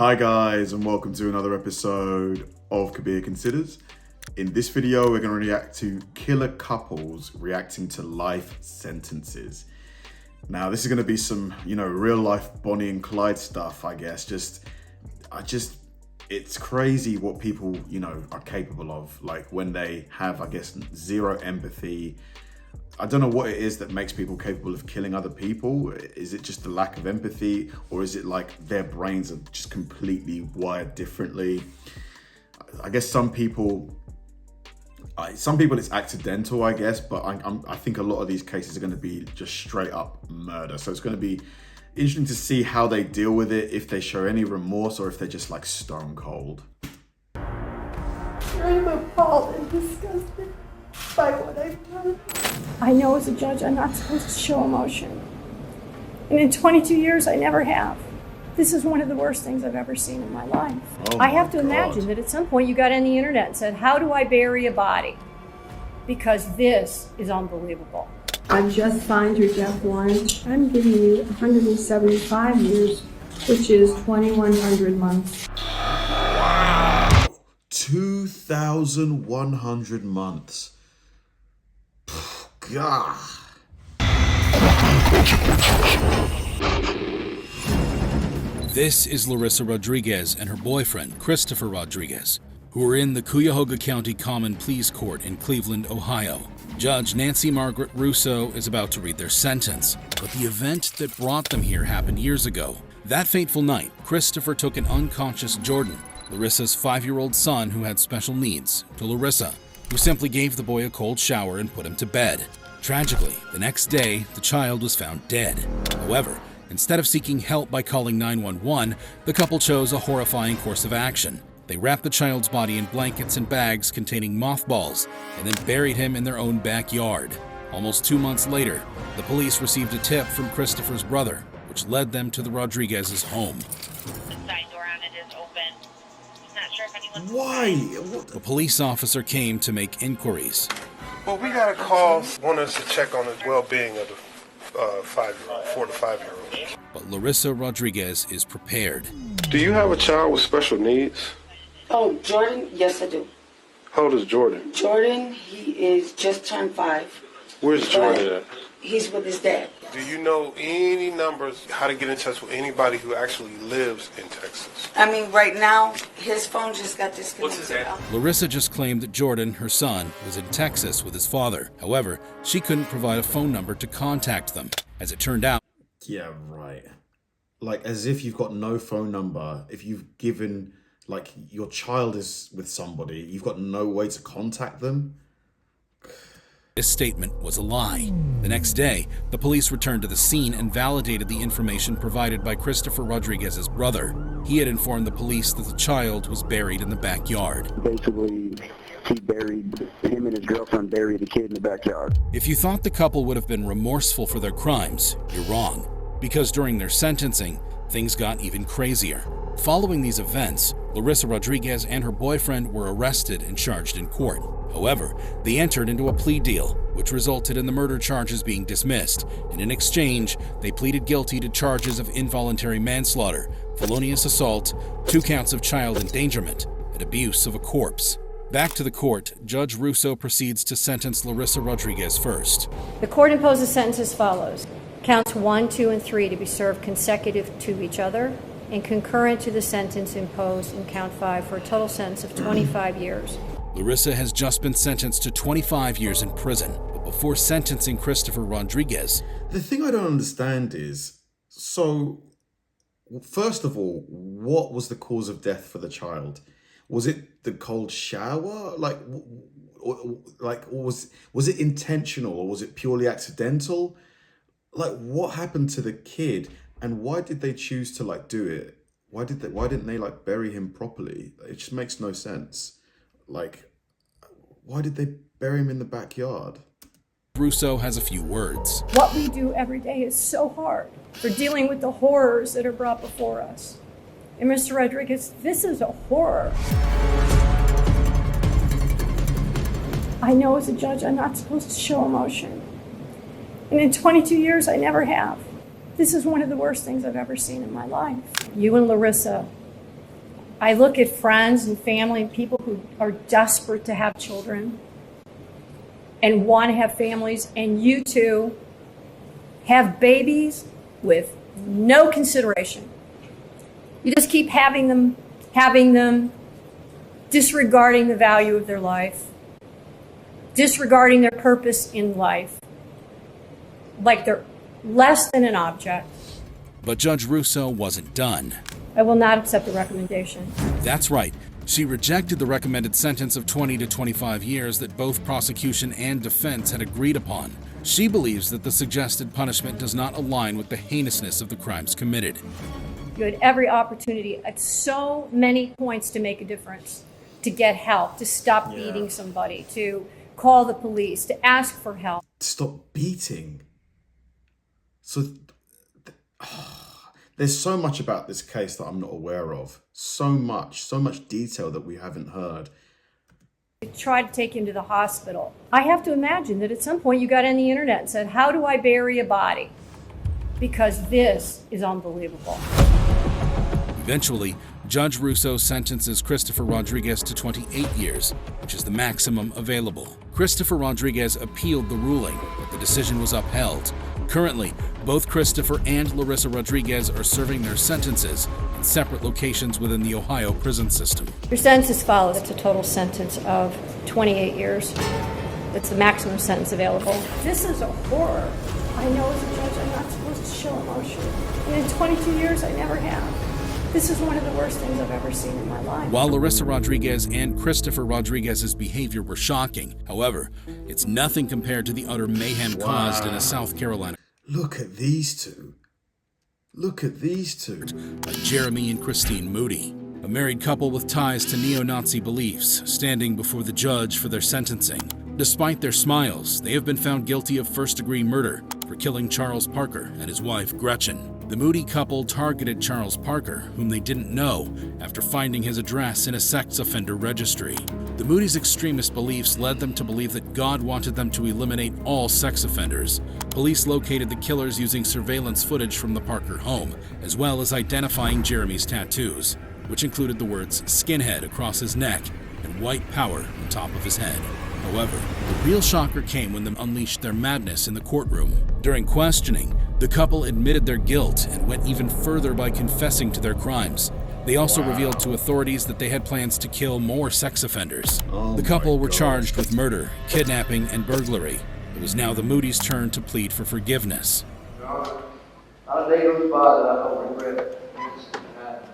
Hi guys, and welcome to another episode of Kabir Considers. In this video, we're going to react to killer couples reacting to life sentences. Now, this is going to be some, real life Bonnie and Clyde stuff, I guess. It's crazy what people, are capable of. Like when they have, zero empathy. I don't know what it is that makes people capable of killing other people. Is it just the lack of empathy, or is it like their brains are just completely wired differently? I guess some people it's accidental, I guess, but I think a lot of these cases are going to be just straight up murder. So it's going to be interesting to see how they deal with it, if they show any remorse or if they're just like stone cold. I'm appalled and disgusted by what I've done. I know as a judge I'm not supposed to show emotion. And in 22 years I never have. This is one of the worst things I've ever seen in my life. I have to imagine that at some point you got on the internet and said, how do I bury a body? Because this is unbelievable. I've just signed your death warrant. I'm giving you 175 years, which is 2,100 months. Wow! 2,100 months. God. This is Larissa Rodriguez and her boyfriend, Christopher Rodriguez, who are in the Cuyahoga County Common Pleas Court in Cleveland, Ohio. Judge Nancy Margaret Russo is about to read their sentence, but the event that brought them here happened years ago. That fateful night, Christopher took an unconscious Jordan, Larissa's 5-year-old son who had special needs, to Larissa, who simply gave the boy a cold shower and put him to bed. Tragically, the next day, the child was found dead. However, instead of seeking help by calling 911, the couple chose a horrifying course of action. They wrapped the child's body in blankets and bags containing mothballs and then buried him in their own backyard. Almost 2 months later, the police received a tip from Christopher's brother, which led them to the Rodriguez's home. The side door on it is open. Not sure if anyone's Why? A police officer came to make inquiries. Well, we got a call wanting us to check on the well-being of the 4 to 5-year-old. But Larissa Rodriguez is prepared. Do you have a child with special needs? Oh, Jordan? Yes, I do. How old is Jordan? Jordan, he is just turned 5. Where's Jordan at? He's with his dad. Do you know any numbers, how to get in touch with anybody who actually lives in Texas? I mean, right now, his phone just got disconnected. What's his name? Larissa just claimed that Jordan, her son, was in Texas with his father. However, she couldn't provide a phone number to contact them. As it turned out, Yeah, right. Like, as if you've got no phone number. If you've given, like, your child is with somebody, you've got no way to contact them. this statement was a lie. The next day, the police returned to the scene and validated the information provided by Christopher Rodriguez's brother. He had informed the police that the child was buried in the backyard. Basically, him and his girlfriend buried the kid in the backyard. If you thought the couple would have been remorseful for their crimes, you're wrong. Because during their sentencing, things got even crazier. Following these events, Larissa Rodriguez and her boyfriend were arrested and charged in court. However, they entered into a plea deal, which resulted in the murder charges being dismissed, and in exchange, they pleaded guilty to charges of involuntary manslaughter, felonious assault, 2 counts of child endangerment, and abuse of a corpse. Back to the court, Judge Russo proceeds to sentence Larissa Rodriguez first. The court imposed a sentence as follows. Counts 1, 2, and 3 to be served consecutive to each other and concurrent to the sentence imposed in count 5 for a total sentence of 25 years. Larissa has just been sentenced to 25 years in prison, but before sentencing Christopher Rodriguez, The thing I don't understand is, so, first of all, what was the cause of death for the child? Was it the cold shower? Was it intentional, or was it purely accidental? Like, what happened to the kid, and why did they choose to do it? Why didn't they bury him properly? It just makes no sense. Why did they bury him in the backyard? Russo has a few words. What we do every day is so hard for dealing with the horrors that are brought before us. And Mr. Rodriguez, this is a horror. I know as a judge I'm not supposed to show emotion. And in 22 years I never have. This is one of the worst things I've ever seen in my life. You and Larissa I look at friends and family and people who are desperate to have children and want to have families, and you two have babies with no consideration. You just keep having them, disregarding the value of their life, disregarding their purpose in life, like they're less than an object. But Judge Russo wasn't done. I will not accept the recommendation. That's right. She rejected the recommended sentence of 20 to 25 years that both prosecution and defense had agreed upon. She believes that the suggested punishment does not align with the heinousness of the crimes committed. You had every opportunity at so many points to make a difference, to get help, to stop beating somebody, to call the police, to ask for help. Stop beating. So there's so much about this case that I'm not aware of. So much detail that we haven't heard. You tried to take him to the hospital. I have to imagine that at some point you got on the internet and said, how do I bury a body? Because this is unbelievable. Eventually, Judge Russo sentences Christopher Rodriguez to 28 years, which is the maximum available. Christopher Rodriguez appealed the ruling, but the decision was upheld. Currently, both Christopher and Larissa Rodriguez are serving their sentences in separate locations within the Ohio prison system. Your sentence is followed. It's a total sentence of 28 years. That's the maximum sentence available. This is a horror. I know as a judge I'm not supposed to show emotion. And in 22 years I never have. This is one of the worst things I've ever seen in my life. While Larissa Rodriguez and Christopher Rodriguez's behavior were shocking, however, it's nothing compared to the utter mayhem caused in a South Carolina. Look at these two. Look at these two. By Jeremy and Christine Moody, a married couple with ties to neo-Nazi beliefs, standing before the judge for their sentencing. Despite their smiles, they have been found guilty of first-degree murder for killing Charles Parker and his wife Gretchen. The Moody couple targeted Charles Parker, whom they didn't know, after finding his address in a sex offender registry. The Moody's extremist beliefs led them to believe that God wanted them to eliminate all sex offenders. Police located the killers using surveillance footage from the Parker home, as well as identifying Jeremy's tattoos, which included the words skinhead across his neck and white power on top of his head. However, the real shocker came when they unleashed their madness in the courtroom. During questioning, the couple admitted their guilt and went even further by confessing to their crimes. They also revealed to authorities that they had plans to kill more sex offenders. The couple were charged with murder, kidnapping, and burglary. It was now the Moody's turn to plead for forgiveness. I day goes by that I don't regret anything that happened.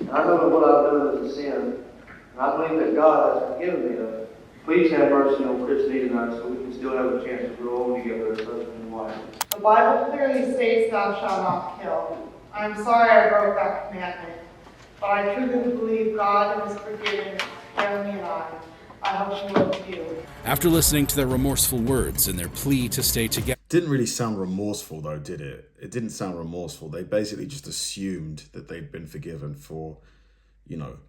And I know that what I've done is a sin, and I believe that God has forgiven me of it. Please have mercy on Christine and I so we can still have a chance to grow old together as husband and wife. The Bible clearly states, thou shalt not kill. I'm sorry I broke that commandment, but I truly believe God has forgiven Jeremy and I. I hope you will too. After listening to their remorseful words and their plea to stay together. Didn't really sound remorseful though, did it? It didn't sound remorseful. They basically just assumed that they'd been forgiven for,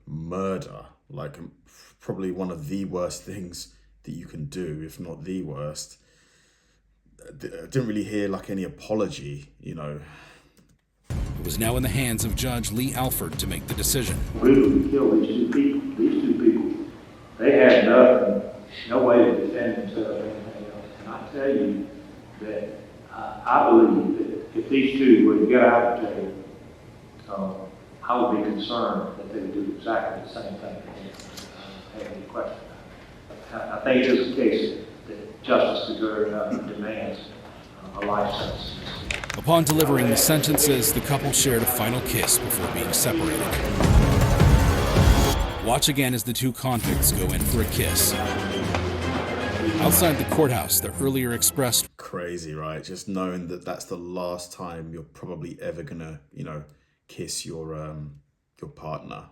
murder. Like probably one of the worst things that you can do, if not the worst. I didn't really hear any apology, It was now in the hands of Judge Lee Alford to make the decision. Brutally killed these two people. They had no way to defend themselves or anything else. And I tell you that I believe that if these two were to get out of jail, I would be concerned that they would do exactly the same thing again. I have any question. I think it is a case that justice demands a life sentence. Upon delivering the sentences, the couple shared a final kiss before being separated. Watch again as the two convicts go in for a kiss. Outside the courthouse, the earlier expressed... Crazy, right? Just knowing that that's the last time you're probably ever gonna, kiss your partner.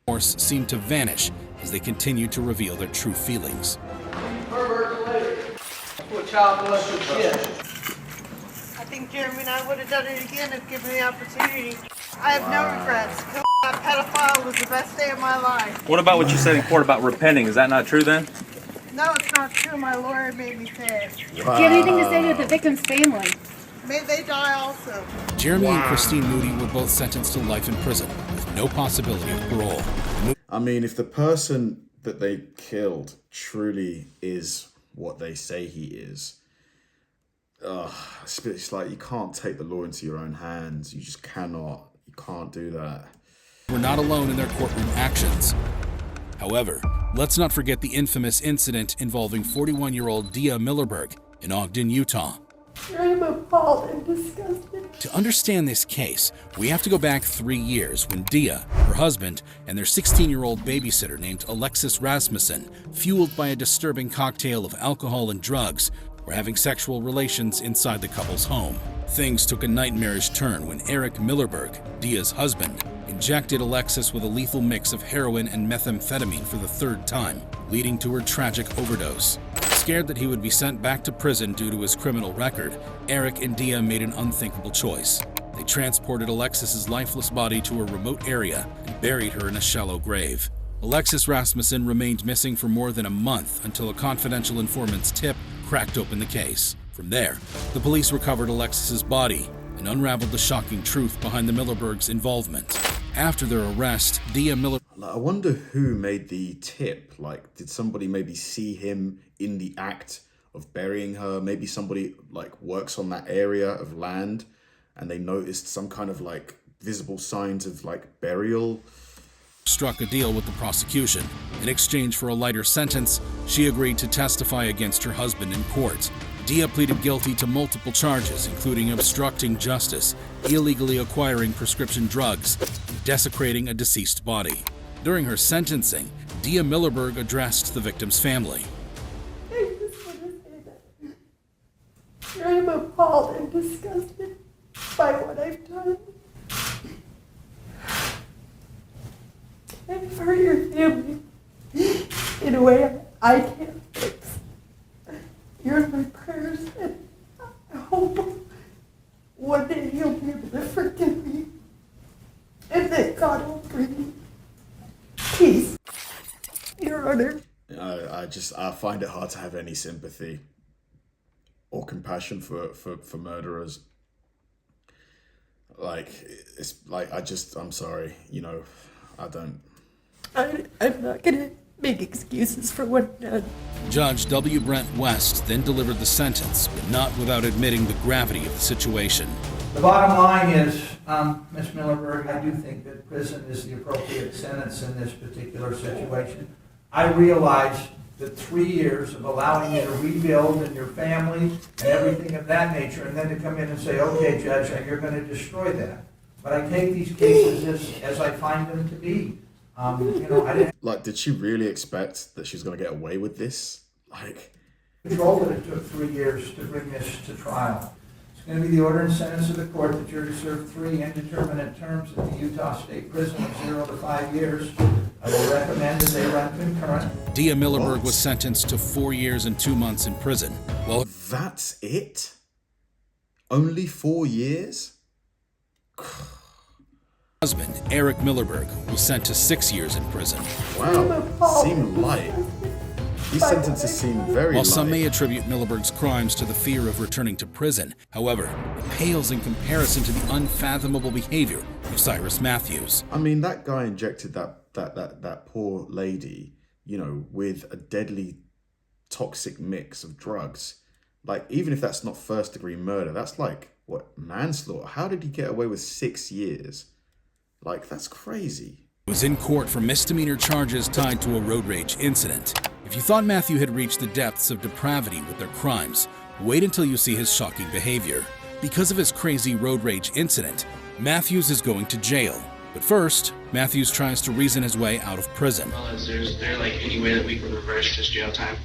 Remorse seemed to vanish as they continued to reveal their true feelings. What child molested kid? I think Jeremy and I would have done it again if given the opportunity. I have no regrets. Killing that pedophile was the best day of my life. What about what you said in court about repenting? Is that not true then? No, it's not true. My lawyer made me say it. Do you have anything to say to the victim's family? May they die also. Jeremy and Christine Moody were both sentenced to life in prison with no possibility of parole. I mean, if the person that they killed truly is what they say he is, it's like you can't take the law into your own hands. You just cannot. You can't do that. Were not alone in their courtroom actions. However, let's not forget the infamous incident involving 41-year-old Dia Millerberg in Ogden, Utah. I'm appalled and disgusted. To understand this case, we have to go back 3 years when Dia, her husband, and their 16-year-old babysitter named Alexis Rasmussen, fueled by a disturbing cocktail of alcohol and drugs, were having sexual relations inside the couple's home. Things took a nightmarish turn when Eric Millerberg, Dia's husband, injected Alexis with a lethal mix of heroin and methamphetamine for the third time, leading to her tragic overdose. Scared that he would be sent back to prison due to his criminal record, Eric and Dia made an unthinkable choice. They transported Alexis's lifeless body to a remote area and buried her in a shallow grave. Alexis Rasmussen remained missing for more than a month until a confidential informant's tip cracked open the case. From there, the police recovered Alexis's body and unraveled the shocking truth behind the Millerbergs' involvement. After their arrest, Dia Miller... I wonder who made the tip. Like, did somebody maybe see him in the act of burying her? Maybe somebody like works on that area of land and they noticed some kind of like visible signs of like burial. Struck a deal with the prosecution. In exchange for a lighter sentence, she agreed to testify against her husband in court. Dia pleaded guilty to multiple charges, including obstructing justice, illegally acquiring prescription drugs, and desecrating a deceased body. During her sentencing, Dia Millerberg addressed the victim's family. I just want to say that I'm appalled and disgusted by what I've done. And for your family, in a way I can't fix. You're in my prayers, and I hope one day you'll be able to forgive me, and that God will bring me peace. Your Honor. I find it hard to have any sympathy or compassion for murderers. Like, it's like, I'm sorry, I don't. I'm not gonna make excuses for what I've done. Judge W. Brent West then delivered the sentence, but not without admitting the gravity of the situation. The bottom line is, Ms. Millerberg, I do think that prison is the appropriate sentence in this particular situation. I realize that 3 years of allowing you to rebuild and your family and everything of that nature, and then to come in and say, okay, Judge, you're going to destroy that. But I take these cases as I find them to be. I didn't... Like, did she really expect that she's going to get away with this? Like... control that it took 3 years to bring this to trial. It's going to be the order and sentence of the court that you're to serve 3 indeterminate terms at the Utah State Prison of 0 to 5 years. I will recommend that they run concurrent. Dia Millerberg was sentenced to 4 years and 2 months in prison. Well, that's it? Only 4 years? Husband, Eric Millerberg, was sent to 6 years in prison. Wow, seem light. These sentences seem very While light. some may attribute Millerberg's crimes to the fear of returning to prison, however, it pales in comparison to the unfathomable behavior of Cyrus Matthews. I mean, that guy injected that poor lady, with a deadly toxic mix of drugs. Like, even if that's not first-degree murder, that's like, manslaughter? How did he get away with 6 years? Like, that's crazy. He was in court for misdemeanor charges tied to a road rage incident. If you thought Matthew had reached the depths of depravity with their crimes, wait until you see his shocking behavior. Because of his crazy road rage incident, Matthews is going to jail. But first, Matthews tries to reason his way out of prison. Well, is there any way that we can reverse this jail time?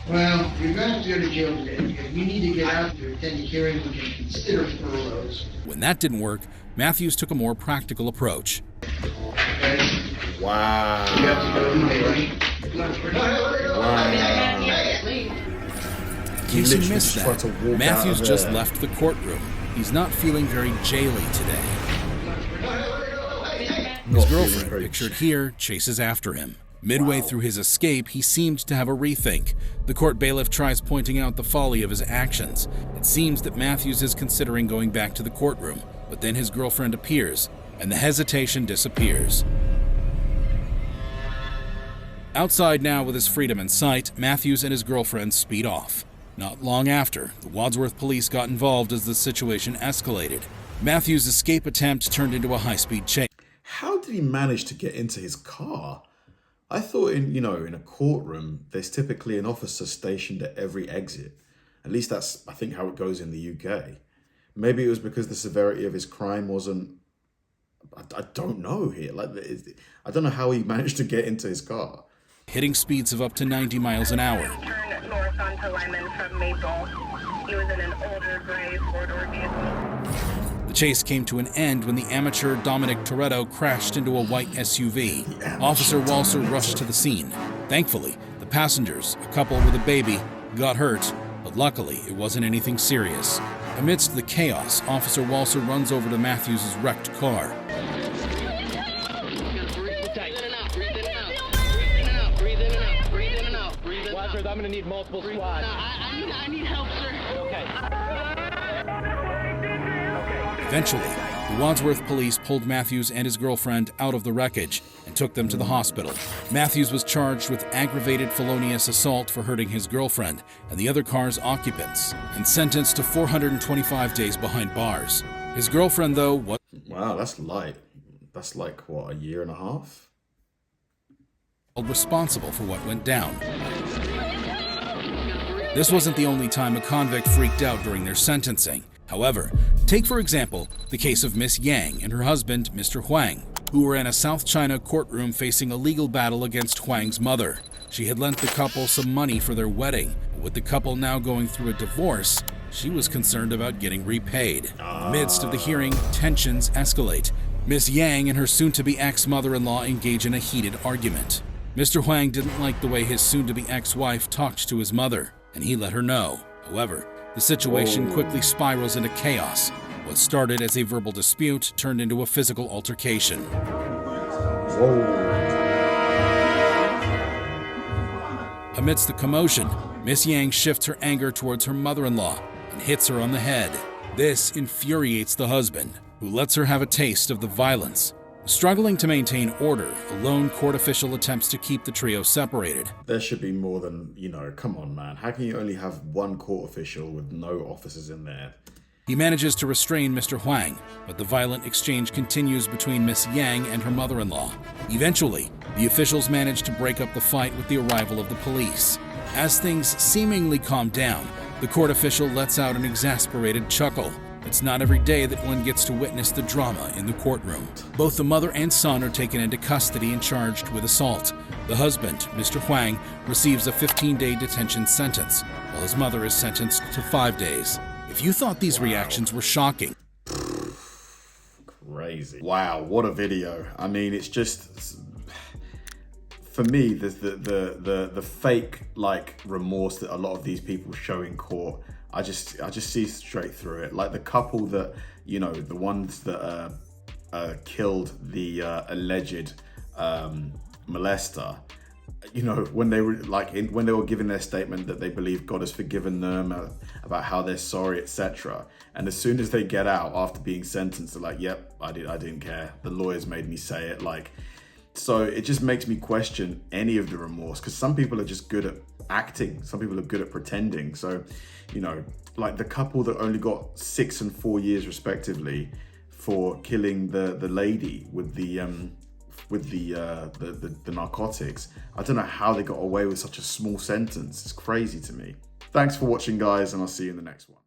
Well, you're going to go to jail today. If you need to get out to attend the hearing, we can consider furloughs. When that didn't work, Matthews took a more practical approach. Wow. You have to go today, right? In case you missed that, Matthews just left the courtroom. He's not feeling very jaily today. His girlfriend, pictured here, chases after him. Midway through his escape, he seemed to have a rethink. The court bailiff tries pointing out the folly of his actions. It seems that Matthews is considering going back to the courtroom, but then his girlfriend appears, and the hesitation disappears. Outside now with his freedom in sight, Matthews and his girlfriend speed off. Not long after, the Wadsworth police got involved as the situation escalated. Matthews' escape attempt turned into a high-speed chase. How did he manage to get into his car? I thought in a courtroom, there's typically an officer stationed at every exit. At least that's, I think, how it goes in the UK. Maybe it was because the severity of his crime wasn't, I don't know here. I don't know how he managed to get into his car. Hitting speeds of up to 90 miles an hour. Turned north onto Lyman from Maple. He was in an older gray four-door vehicle. The chase came to an end when the amateur Dominic Toretto crashed into a white SUV. Officer Walser rushed to the scene. Thankfully, the passengers, a couple with a baby, got hurt, but luckily it wasn't anything serious. Amidst the chaos, Officer Walser runs over to Matthews' wrecked car. I'm gonna need multiple squads. I need help, sir. Okay. Eventually, the Wadsworth police pulled Matthews and his girlfriend out of the wreckage and took them to the hospital. Matthews was charged with aggravated felonious assault for hurting his girlfriend and the other car's occupants, and sentenced to 425 days behind bars. His girlfriend, though, was... Wow, that's light. That's like, what, a year and a half? ...responsible for what went down. This wasn't the only time a convict freaked out during their sentencing. However, take for example the case of Miss Yang and her husband, Mr. Huang, who were in a South China courtroom facing a legal battle against Huang's mother. She had lent the couple some money for their wedding. With the couple now going through a divorce, she was concerned about getting repaid. In the midst of the hearing, tensions escalate. Miss Yang and her soon-to-be ex-mother-in-law engage in a heated argument. Mr. Huang didn't like the way his soon-to-be ex-wife talked to his mother, and he let her know. However, the situation quickly spirals into chaos. What started as a verbal dispute turned into a physical altercation. Amidst the commotion, Miss Yang shifts her anger towards her mother-in-law and hits her on the head. This infuriates the husband, who lets her have a taste of the violence. Struggling to maintain order, a lone court official attempts to keep the trio separated. There should be more than, come on, man. How can you only have one court official with no officers in there? He manages to restrain Mr. Huang, but the violent exchange continues between Miss Yang and her mother-in-law. Eventually, the officials manage to break up the fight with the arrival of the police. As things seemingly calm down, the court official lets out an exasperated chuckle. It's not every day that one gets to witness the drama in the courtroom. Both the mother and son are taken into custody and charged with assault. The husband, Mr. Huang, receives a 15-day detention sentence, while his mother is sentenced to 5 days. If you thought these reactions were shocking... Crazy. Wow, what a video. I mean, it's just... For me, the fake, remorse that a lot of these people show in court, I just see straight through it. Like the couple that, the ones that killed the alleged molester, when they were when they were giving their statement that they believe God has forgiven them, about how they're sorry, etc. And as soon as they get out after being sentenced, they're like, "Yep, I didn't care. The lawyers made me say it." So it just makes me question any of the remorse, because some people are just good at acting. Some people are good at pretending. So, like the couple that only got 6 and 4 years respectively for killing the lady with the narcotics. I don't know how they got away with such a small sentence. It's crazy to me. Thanks for watching, guys, and I'll see you in the next one.